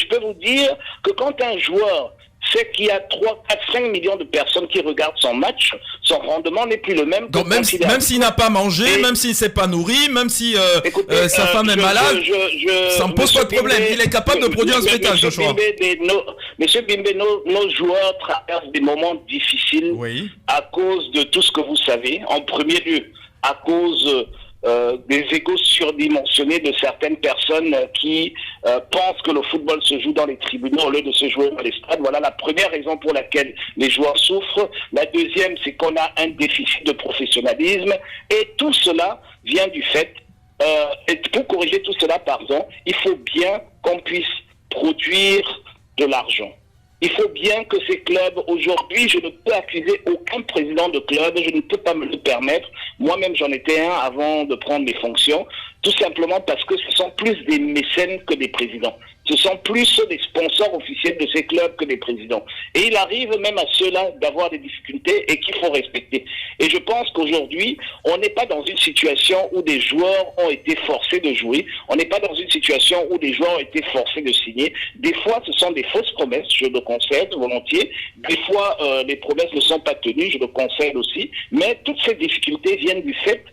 je peux vous dire que quand un joueur sait qu'il y a 3, 4, 5 millions de personnes qui regardent son match, son rendement n'est plus le même. Donc même s'il n'a pas mangé, même s'il ne s'est pas nourri, même si sa femme est malade, ça ne pose pas de problème. Il est capable de produire un spectacle, Joshua. Monsieur Bimbe, nos joueurs traversent des moments difficiles à cause de tout ce que vous savez. En premier lieu, à cause des égos surdimensionnés de certaines personnes qui pensent que le football se joue dans les tribunaux au lieu de se jouer dans les stades. Voilà la première raison pour laquelle les joueurs souffrent. La deuxième, c'est qu'on a un déficit de professionnalisme. Et tout cela vient du fait, et pour corriger tout cela, il faut bien qu'on puisse produire de l'argent. Il faut bien que ces clubs, aujourd'hui, je ne peux accuser aucun président de club, je ne peux pas me le permettre. Moi-même, j'en étais un avant de prendre mes fonctions, tout simplement parce que ce sont plus des mécènes que des présidents. Ce sont plus des sponsors officiels de ces clubs que des présidents. Et il arrive même à ceux-là d'avoir des difficultés et qu'il faut respecter. Et je pense qu'aujourd'hui, on n'est pas dans une situation où des joueurs ont été forcés de jouer. On n'est pas dans une situation où des joueurs ont été forcés de signer. Des fois, ce sont des fausses promesses, je le concède volontiers. Des fois, les promesses ne sont pas tenues, je le concède aussi. Mais toutes ces difficultés viennent du fait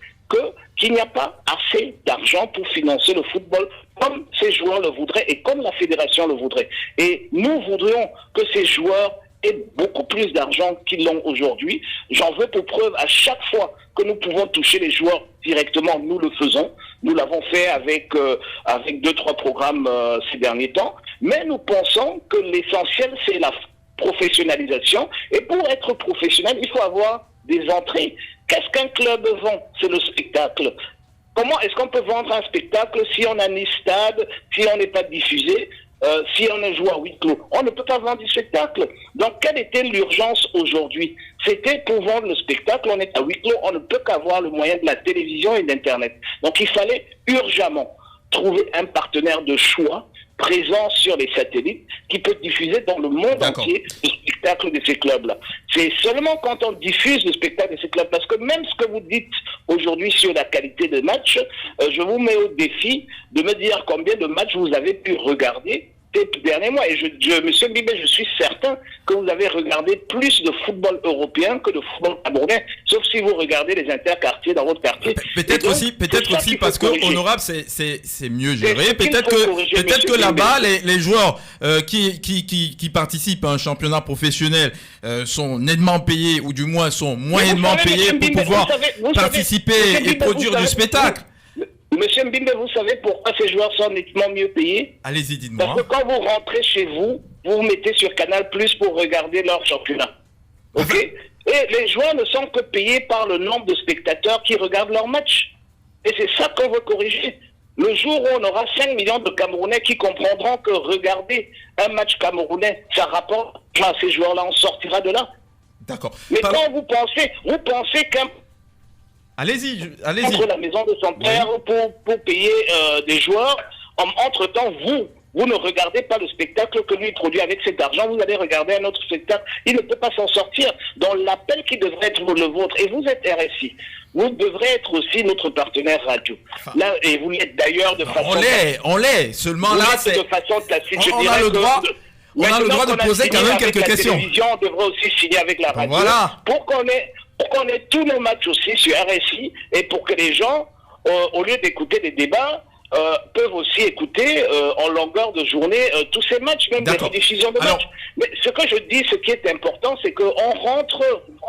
qu'il n'y a pas assez d'argent pour financer le football comme ces joueurs le voudraient et comme la fédération le voudrait. Et nous voudrions que ces joueurs aient beaucoup plus d'argent qu'ils l'ont aujourd'hui. J'en veux pour preuve, à chaque fois que nous pouvons toucher les joueurs directement, nous le faisons. Nous l'avons fait avec 2-3 programmes ces derniers temps. Mais nous pensons que l'essentiel, c'est la professionnalisation. Et pour être professionnel, il faut avoir des entrées. Qu'est-ce qu'un club vend? C'est le spectacle. Comment est-ce qu'on peut vendre un spectacle si on n'a ni stade, si on n'est pas diffusé, si on est joué à huis clos? On ne peut pas vendre du spectacle. Donc, quelle était l'urgence aujourd'hui? C'était pour vendre le spectacle, on est à huis clos, on ne peut qu'avoir le moyen de la télévision et d'Internet. Donc, il fallait urgemment trouver un partenaire de choix présent sur les satellites qui peut diffuser dans le monde entier le spectacle de ces clubs-là. C'est seulement quand on diffuse le spectacle de ces clubs, parce que même ce que vous dites aujourd'hui sur la qualité de match, je vous mets au défi de me dire combien de matchs vous avez pu regarder ces derniers mois. Et Monsieur Bibé, je suis certain que vous avez regardé plus de football européen que de football camerounais, sauf si vous regardez les interquartiers dans votre quartier. Peut-être aussi parce que Honorable, c'est mieux géré. Peut-être que là-bas, les joueurs qui participent à un championnat professionnel sont nettement payés, ou du moins sont moyennement payés pour pouvoir participer et produire du spectacle. Monsieur Mbimbe, vous savez pourquoi ces joueurs sont nettement mieux payés? Allez-y, dites-moi. Parce que quand vous rentrez chez vous, vous vous mettez sur Canal Plus pour regarder leur championnat. Ok? Et les joueurs ne sont que payés par le nombre de spectateurs qui regardent leur match. Et c'est ça qu'on veut corriger. Le jour où on aura 5 millions de Camerounais qui comprendront que regarder un match camerounais, ça rapporte à ces joueurs-là, on sortira de là. D'accord. Mais quand vous pensez qu'un Allez-y. Entre la maison de son père pour payer des joueurs. Entre-temps, vous ne regardez pas le spectacle que lui produit avec cet argent. Vous allez regarder un autre spectacle. Il ne peut pas s'en sortir. Dans l'appel qui devrait être le vôtre, et vous êtes RSI, vous devrez être aussi notre partenaire radio. Là, et vous l'êtes d'ailleurs de façon... On l'est. Seulement là, c'est... de façon tacite. On a le droit... On a le droit de poser quand même quelques questions. La télévision, on devrait aussi signer avec la radio. Voilà. Pour qu'on ait tous nos matchs aussi sur RSI, et pour que les gens, au lieu d'écouter des débats, peuvent aussi écouter en longueur de journée tous ces matchs, même des diffusions de matchs. Mais ce que je dis, ce qui est important, c'est qu'on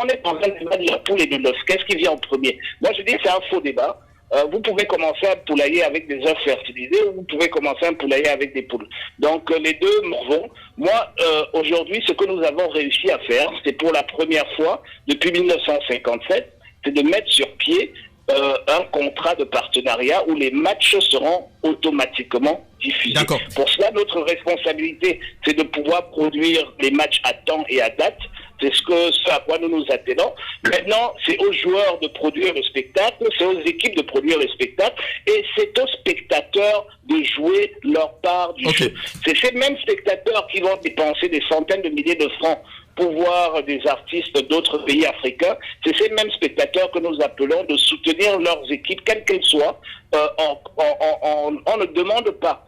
est dans un débat de la poule et de l'œuf. Qu'est-ce qui vient en premier? Moi, je dis que c'est un faux débat. Vous pouvez commencer un poulailler avec des œufs fertilisés, ou vous pouvez commencer un poulailler avec des poules. Donc les deux vont. Moi, aujourd'hui, ce que nous avons réussi à faire, c'est pour la première fois depuis 1957, c'est de mettre sur pied un contrat de partenariat où les matchs seront automatiquement diffusés. D'accord. Pour cela, notre responsabilité, c'est de pouvoir produire les matchs à temps et à date. C'est ce à quoi nous nous attelons. Maintenant, c'est aux joueurs de produire le spectacle, c'est aux équipes de produire le spectacle, et c'est aux spectateurs de jouer leur part du jeu. C'est ces mêmes spectateurs qui vont dépenser des centaines de milliers de francs pour voir des artistes d'autres pays africains. C'est ces mêmes spectateurs que nous appelons de soutenir leurs équipes, quelles qu'elles soient. On ne demande pas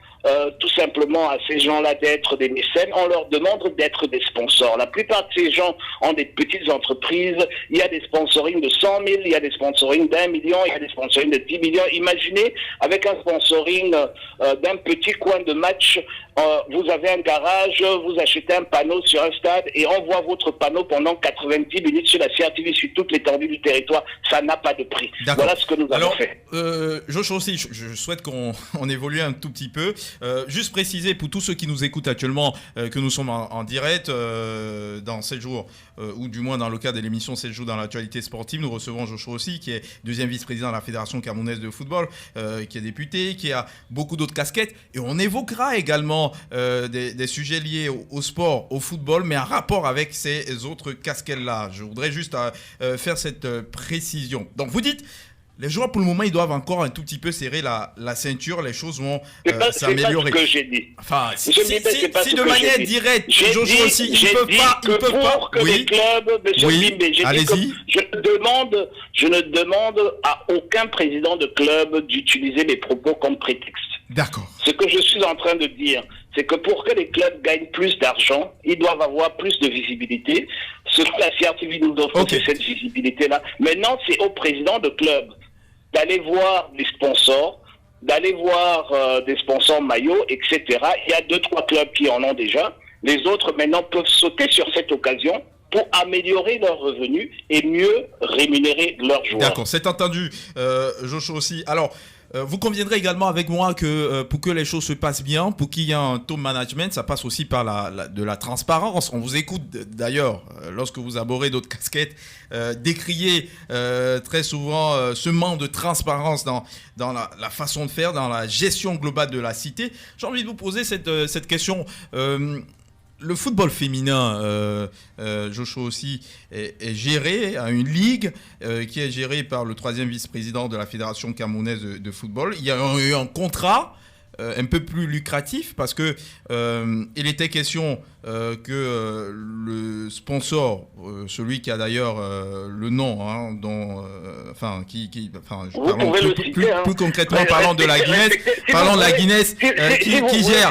tout simplement à ces gens-là d'être des mécènes, on leur demande d'être des sponsors. La plupart de ces gens ont des petites entreprises, il y a des sponsorings de 100 000, il y a des sponsorings d'1 million, il y a des sponsorings de 10 millions. Imaginez, avec un sponsoring d'un petit coin de match, vous avez un garage, vous achetez un panneau sur un stade et on voit votre panneau pendant 90 minutes sur la CRTV sur toute l'étendue du territoire. Ça n'a pas de prix. Voilà ce que nous avons fait. Joshua aussi, je souhaite qu'on évolue un tout petit peu. Juste préciser pour tous ceux qui nous écoutent actuellement que nous sommes en direct dans 7 jours, ou du moins dans le cas de l'émission 7 jours dans l'actualité sportive. Nous recevons Joshua aussi, qui est deuxième vice-président de la Fédération camerounaise de football, qui est député, qui a beaucoup d'autres casquettes. Et on évoquera également des sujets liés au sport, au football, mais en rapport avec ces autres casquettes-là. Je voudrais juste faire cette précision. Donc vous dites, les joueurs pour le moment ils doivent encore un tout petit peu serrer la ceinture, les choses vont s'améliorer. C'est pas ce que j'ai dit. Enfin, si de manière directe, Joshua aussi, ils peuvent pas. Pour que les clubs, allez-y. Je ne demande à aucun président de club d'utiliser mes propos comme prétexte. D'accord. Ce que je suis en train de dire, c'est que pour que les clubs gagnent plus d'argent, ils doivent avoir plus de visibilité. Ce que la CRTV nous offre, c'est cette visibilité-là. Maintenant, c'est au président de club d'aller voir des sponsors, d'aller voir des sponsors maillots, etc. Il y a 2-3 clubs qui en ont déjà. Les autres, maintenant, peuvent sauter sur cette occasion pour améliorer leurs revenus et mieux rémunérer leurs joueurs. D'accord, c'est entendu, Joshua aussi. Alors, vous conviendrez également avec moi que pour que les choses se passent bien, pour qu'il y ait un top management, ça passe aussi par de la transparence. On vous écoute d'ailleurs, lorsque vous abordez d'autres casquettes, décrier très souvent ce manque de transparence dans la façon de faire, dans la gestion globale de la cité. J'ai envie de vous poser cette question. Le football féminin, Joshua aussi, est géré à une ligue qui est gérée par le 3e vice-président de la Fédération camerounaise de football. Il y a eu un contrat un peu plus lucratif parce que il était question que le sponsor, celui qui a d'ailleurs le nom, hein, dont, plus concrètement parlant de la Guinness, parlons de la Guinness qui gère,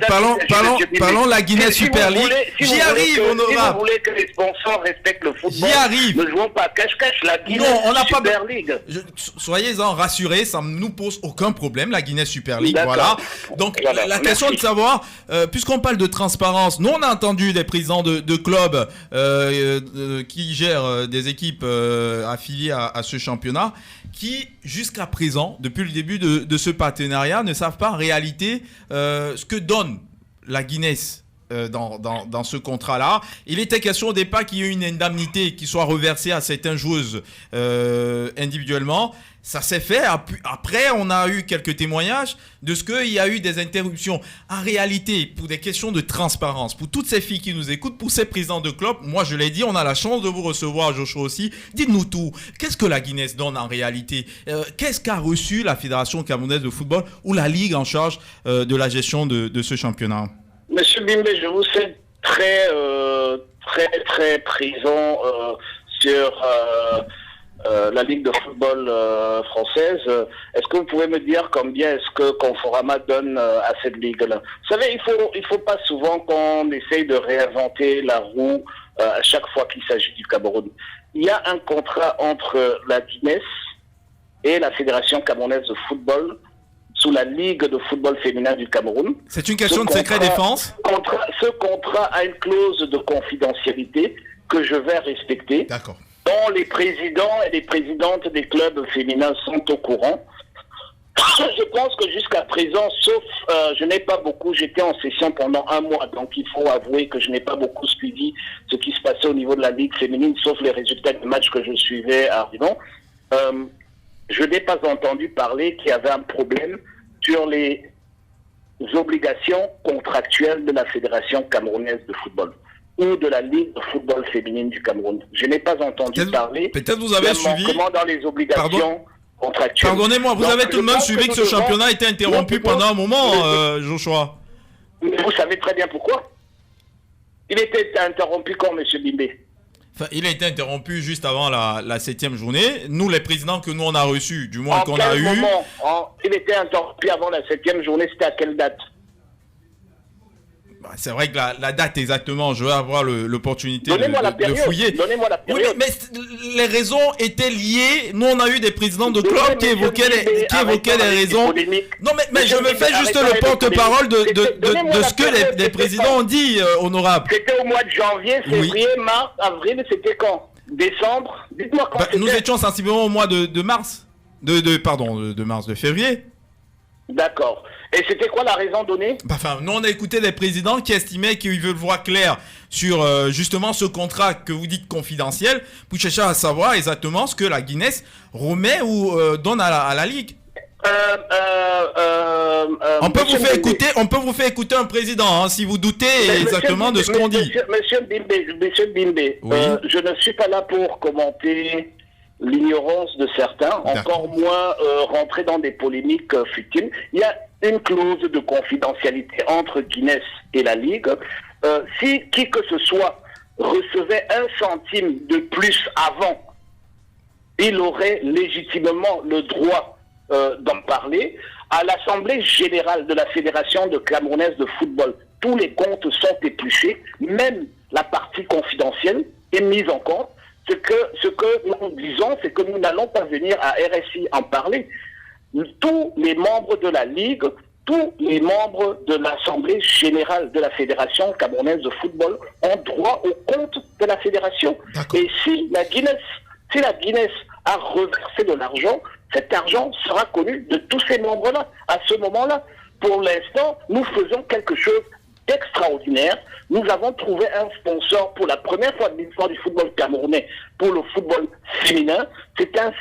parlons de la Guinness Super League. J'y arrive, honorable. Si vous voulez que les sponsors respectent le football, j'y arrive. Ne jouons pas cache-cache la Guinness Super League. Soyez-en rassurés, ça ne nous pose aucun problème, la Guinness Super League. Voilà. Donc la question est de savoir, puisqu'on parle de transparence, nous on a entendu des présidents de clubs qui gèrent des équipes affiliées à ce championnat, qui jusqu'à présent, depuis le début de ce partenariat, ne savent pas en réalité ce que donne la Guinness dans ce contrat-là. Il était question au départ qu'il y ait une indemnité qui soit reversée à certaines joueuses individuellement. Ça s'est fait. Après, on a eu quelques témoignages de ce qu'il y a eu des interruptions. En réalité, pour des questions de transparence, pour toutes ces filles qui nous écoutent, pour ces présidents de club, moi je l'ai dit, on a la chance de vous recevoir, Joshua aussi. Dites-nous tout. Qu'est-ce que la Guinness donne en réalité? Qu'est-ce qu'a reçu la Fédération camerounaise de football ou la Ligue en charge de la gestion de ce championnat? Monsieur Bimbe, je vous sais très présent sur la Ligue de football française. Est-ce que vous pouvez me dire combien est-ce que Conforama donne à cette ligue-là? Vous savez, il faut pas souvent qu'on essaye de réinventer la roue à chaque fois qu'il s'agit du Cameroun. Il y a un contrat entre la Guinness et la Fédération camerounaise de football sous la Ligue de football féminin du Cameroun. C'est une question de secret défense. Ce contrat a une clause de confidentialité que je vais respecter. D'accord. Dont les présidents et les présidentes des clubs féminins sont au courant. Je pense que jusqu'à présent, sauf je n'ai pas beaucoup, j'étais en session pendant 1 mois, donc il faut avouer que je n'ai pas beaucoup suivi ce qui se passait au niveau de la Ligue féminine, sauf les résultats des matchs que je suivais arrivant. Je n'ai pas entendu parler qu'il y avait un problème sur les obligations contractuelles de la Fédération camerounaise de football ou de la Ligue de football féminine du Cameroun. Je n'ai pas entendu parler. Peut-être vous avez suivi. Dans les obligations contractuelles. Pardonnez-moi, vous avez tout de même suivi que ce championnat était interrompu pendant un moment, Joshua. Vous savez très bien pourquoi. Il était interrompu quand, M. Bimbe? Enfin, il a été interrompu juste avant la 7e journée. Nous, les présidents que nous on a reçus, du moins qu'on a eu... Il était interrompu avant la 7e journée, c'était à quelle date? C'est vrai que la date exactement, je vais avoir l'opportunité de fouiller. Donnez-moi la période. Oui, mais les raisons étaient liées. Nous, on a eu des présidents de clubs qui évoquaient les raisons. Non, mais je me fais juste le porte-parole de ce que les présidents ont dit, honorable. C'était au mois de janvier, février, mars, avril, c'était quand? Décembre? Dites-moi quand c'était. Nous étions sensiblement au mois de mars. De février. D'accord. Et c'était quoi la raison donnée? Nous on a écouté les présidents qui estimaient qu'ils veulent voir clair sur justement ce contrat que vous dites confidentiel pour chercher à savoir exactement ce que la Guinness remet ou donne à la Ligue. On peut vous faire écouter un président si vous doutez exactement de ce qu'on dit. Monsieur Bimbe, oui. Je ne suis pas là pour commenter l'ignorance de certains, encore moins rentrer dans des polémiques futiles. Il y a une clause de confidentialité entre Guinness et la Ligue. Si qui que ce soit recevait 1 centime de plus avant, il aurait légitimement le droit d'en parler. À l'Assemblée générale de la Fédération de Camerounaise de football, tous les comptes sont épluchés, même la partie confidentielle est mise en compte. Ce que nous disons, c'est que nous n'allons pas venir à RSI en parler. Tous les membres de la Ligue, tous les membres de l'Assemblée générale de la Fédération camerounaise de football ont droit au compte de la Fédération. Et si la Guinness a reversé de l'argent, cet argent sera connu de tous ces membres-là à ce moment-là. Pour l'instant, nous faisons quelque chose d'extraordinaire. Nous avons trouvé un sponsor pour la première fois de l'histoire du football camerounais pour le football féminin. C'est un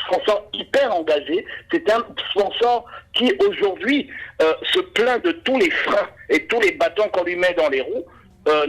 sponsor hyper engagé. C'est un sponsor qui aujourd'hui se plaint de tous les freins et tous les bâtons qu'on lui met dans les roues,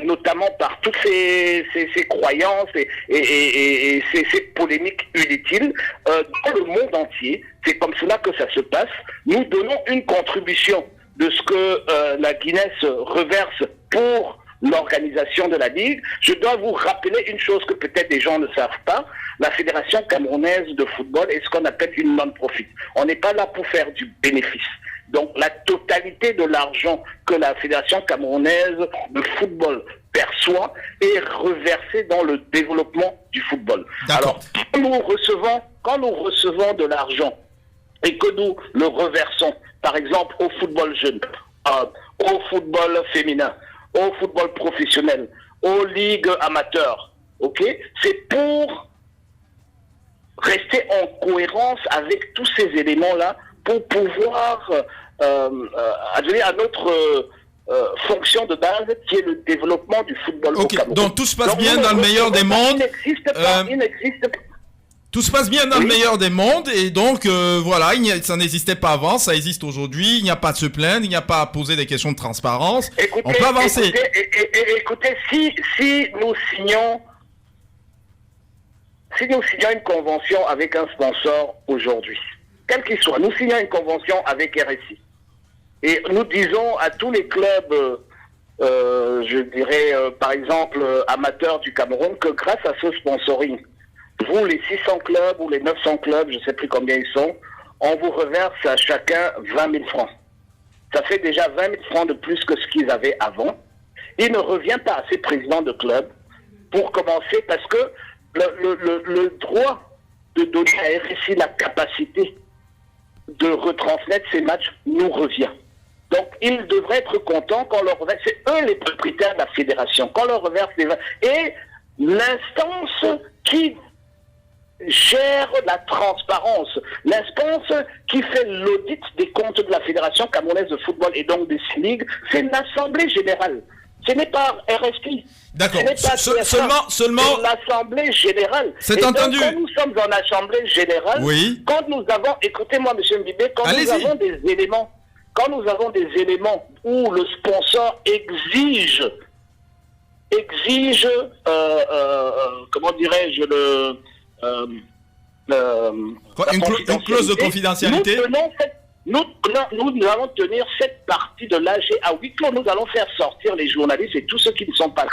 notamment par toutes ces croyances et ces polémiques inutiles dans le monde entier. C'est comme cela que ça se passe. Nous donnons une contribution de ce que la Guinness reverse pour l'organisation de la Ligue. Je dois vous rappeler une chose que peut-être des gens ne savent pas. La Fédération camerounaise de football est ce qu'on appelle une non-profit. On n'est pas là pour faire du bénéfice. Donc la totalité de l'argent que la Fédération camerounaise de football perçoit est reversée dans le développement du football. Alors, quand nous recevons de l'argent et que nous le reversons, par exemple au football jeune, au football féminin, au football professionnel, aux ligues amateurs, c'est pour rester en cohérence avec tous ces éléments-là pour pouvoir advenir à notre fonction de base qui est le développement du football au Cameroun. Donc tout se passe bien dans le meilleur des mondes. Il n'existe pas. Tout se passe bien dans le meilleur des mondes et donc voilà, ça n'existait pas avant, ça existe aujourd'hui, il n'y a pas à se plaindre, il n'y a pas à poser des questions de transparence. On peut avancer. Écoutez, si nous signons une convention avec un sponsor aujourd'hui, quel qu'il soit, nous signons une convention avec RSI et nous disons à tous les clubs, je dirais par exemple amateurs du Cameroun, que grâce à ce sponsoring, vous, les 600 clubs ou les 900 clubs, je ne sais plus combien ils sont, on vous reverse à chacun 20 000 francs. Ça fait déjà 20 000 francs de plus que ce qu'ils avaient avant. Il ne revient pas à ces présidents de clubs pour commencer parce que le droit de donner à RSI la capacité de retransmettre ces matchs nous revient. Donc, ils devraient être contents quand on leur reverse. C'est eux les propriétaires de la fédération. Quand on leur reverse des... Et l'instance qui gère la transparence, l'instance qui fait l'audit des comptes de la Fédération camerounaise de football et donc des ligues, c'est l'Assemblée générale. Ce n'est pas RSI. D'accord. Seulement. C'est l'Assemblée générale. C'est entendu. Donc, quand nous sommes en Assemblée générale, quand nous avons, écoutez-moi, Monsieur Mbibé, quand nous avons des éléments où le sponsor exige, comment dirais-je, une clause de confidentialité. Nous allons tenir cette partie de l'AG à huis clos. Nous allons faire sortir les journalistes et tous ceux qui ne sont pas là.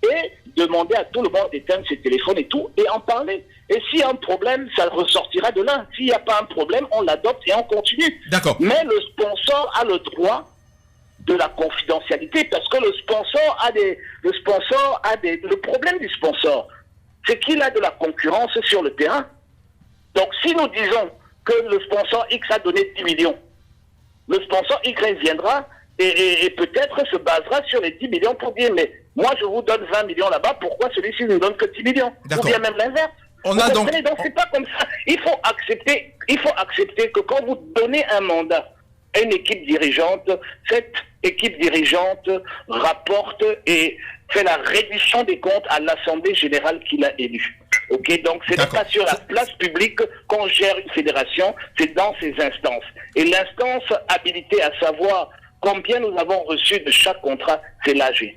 Et demander à tout le monde d'éteindre ses téléphones et tout, et en parler. Et s'il y a un problème, ça ressortira de là. S'il n'y a pas un problème, on l'adopte et on continue. D'accord. Mais le sponsor a le droit de la confidentialité, parce que le sponsor a des... Le problème du sponsor, c'est qu'il a de la concurrence sur le terrain. Donc si nous disons que le sponsor X a donné 10 millions, le sponsor Y viendra et peut-être se basera sur les 10 millions pour dire, mais moi je vous donne 20 millions là-bas, pourquoi celui-ci ne donne que 10 millions? Ou bien même l'inverse. Donc c'est pas comme ça. Il faut accepter que quand vous donnez un mandat à une équipe dirigeante, cette équipe dirigeante rapporte et fait la reddition des comptes à l'Assemblée générale qu'il a élue. Ok, donc c'est pas sur la place publique qu'on gère une fédération, c'est dans ses instances. Et l'instance habilitée à savoir combien nous avons reçu de chaque contrat, c'est l'AG.